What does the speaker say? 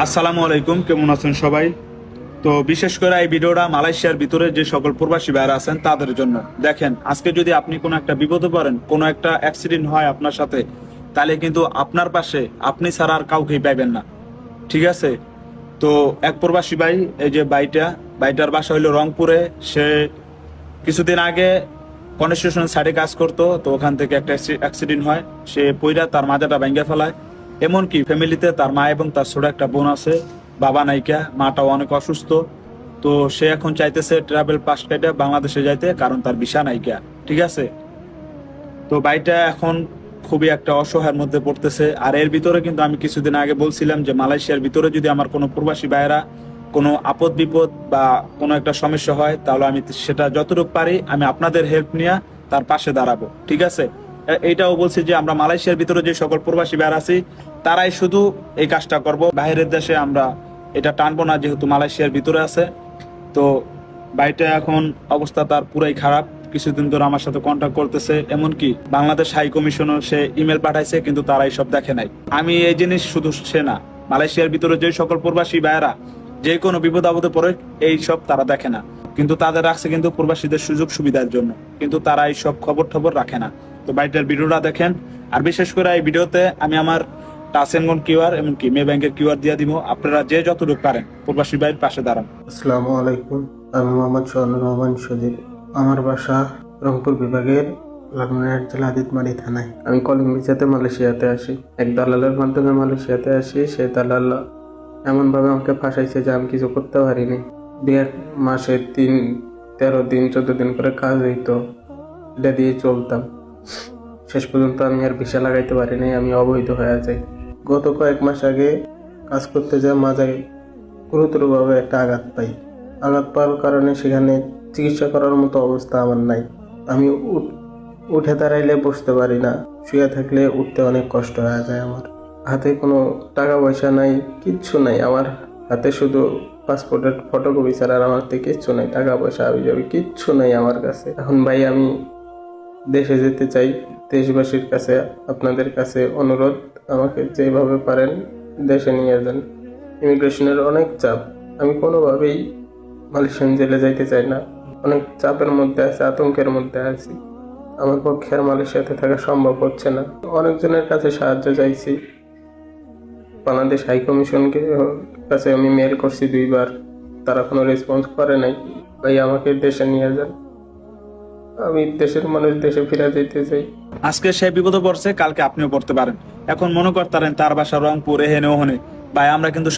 আসসালামু আলাইকুম, কেমন আছেন সবাই? তো বিশেষ করে এই ভিডিওটা মালয়েশিয়ার ভিতরে যে সকল প্রবাসী ভাইরা আছেন তাদের জন্য। দেখেন, আজকে যদি আপনি কোনো একটা বিপদে পড়েন, কোনো একটা অ্যাক্সিডেন্ট হয় আপনার সাথে, তাহলে কিন্তু আপনার পাশে আপনি ছাড়া আর কাউকেই পাইবেন না। ঠিক আছে? তো এক প্রবাসী ভাই, এই যে বাইটার বাসা হইলো রংপুরে। সে কিছুদিন আগে কনস্ট্রাকশন সাইডে কাজ করতো, তো ওখান থেকে একটা অ্যাক্সিডেন্ট হয়। সে পইরা তার মাজাটা ভেঙে ফেলায়। এমনকি ফ্যামিলিতে তার মা এবং তার ছোট একটা বোন আছে, বাবা নাইকা, মাটাও অনেক অসুস্থ। তো সে এখন চাইতেছে ট্রাভেল পাস কেটে বাংলাদেশে যাইতে, কারণ তার ভিসা নাইকা। ঠিক আছে? তো ভাইটা এখন খুবই একটা অসহায়ের মধ্যে পড়তেছে। আর এর ভিতরে কিন্তু আমি কিছুদিন আগে বলছিলাম যে মালয়েশিয়ার ভিতরে যদি আমার কোনো প্রবাসী ভাইয়েরা কোনো আপদ বিপদ বা কোনো একটা সমস্যা হয়, তাহলে আমি সেটা যতটুকু পারি আমি আপনাদের হেল্প নিয়ে তার পাশে দাঁড়াবো। ঠিক আছে? এইটাও বলছি যে আমরা মালয়েশিয়ার ভিতরে যে সকল প্রবাসী ভাইয়েরা আছি, তারাই শুধু এই কাজটা করব। বাইরের দেশে আমরা এটা টানবো না, যেহেতু মালয়েশিয়ার ভিতরে আছে। তো ভাইটা এখন অবস্থা তার পুরাই খারাপ। কিছুদিন ধরে আমার সাথে কন্ট্যাক্ট করতেছে, এমনকি বাংলাদেশ হাই কমিশনও সে ইমেল পাঠাইছে, কিন্তু তারা এইসব দেখে নাই। আমি এই জিনিস শুধু সে না, মালয়েশিয়ার ভিতরে যে সকল প্রবাসী ভাইয়েরা যে কোনো বিপদ আপদে পড়ে, এই সব তারা দেখে না। কিন্তু তাদের রাখছে কিন্তু প্রবাসীদের সুযোগ সুবিধার জন্য, কিন্তু তারা এই সব খবর টবর রাখে না। তো ভাইটার ভিডিওটা দেখেন। আর বিশেষ করে এই ভিডিওতে আমি আমার টাসেনগন কিউআর এমনকি মে ব্যাংকের কিউআর দিয়ে দিব। আপনারা যে যতটুকু পারেন প্রবাসী ভাইয়ের পাশে দাঁড়ান। আসসালামু আলাইকুম। আমি মোহাম্মদ সোহানুর রহমান সুদীপ। আমার বাসা রংপুর বিভাগের লালমনিরহাট জেলা আদিতমারি থানায়। আমি কলিং ভিসাতে মালয়েশিয়াতে আসি। এক দালালের মাধ্যমে মালয়েশিয়াতে আসি। সেই দালাল এমনভাবে আমাকে ফাঁসাইছে যে আমি কিছু করতে পারিনি। 1 মাসে 13 দিন 14 দিন করে কাজ হইতো, এটা দিয়ে চলতাম। শেষ পর্যন্ত আমি আর ভিসা লাগাইতে পারিনি, আমি অবৈধ হয়ে যাই। গত কয়েক মাস আগে কাজ করতে যাই মাঝে গুরুতরভাবে একটা আঘাত পাই। আঘাত পাওয়ার কারণে সেখানে চিকিৎসা করার মতো অবস্থা আমার নাই। আমি উঠে দাঁড়াইলে বসতে পারি না, শুয়ে থাকলে উঠতে অনেক কষ্ট হয়ে যায় আমার। হাতে কোনো টাকা পয়সা নাই, কিচ্ছু নাই। আমার হাতে শুধু পাসপোর্টের ফটোকপি ছাড়া আর আমার থেকে কিচ্ছু নাই। টাকা পয়সা আবি যাবি কিচ্ছু নাই আমার কাছে। এখন ভাই আমি দেশে যেতে চাই। দেশবাসীর কাছে, আপনাদের কাছে অনুরোধ, আমাকে যেভাবে পারেন দেশে নিয়ে যান। ইমিগ্রেশনের অনেক চাপ, আমি কোনোভাবেই মালয়েশিয়ান জেলে যাইতে চাই না। অনেক চাপের মধ্যে আছে, আতঙ্কের মধ্যে আছি। আমার পক্ষে আর মালয়েশিয়াতে থাকা সম্ভব হচ্ছে না। অনেকজনের কাছে সাহায্য চাইছি। বাংলাদেশ হাই কমিশনকে কাছে আমি মেল করছি 2 বার, তারা কোনো রেসপন্স করে নাই। ভাই আমাকে দেশে নিয়ে যান, আমি দেশের মানুষ দেশে ফিরে যেতে চাই। আজকে সে বিপদে পড়ছে, কালকে আপনিও পড়তে পারেন। এখন মনে করতেন তার বাসা রংপুর, এহেনে ওহনে। ভাই আমরা কিন্তু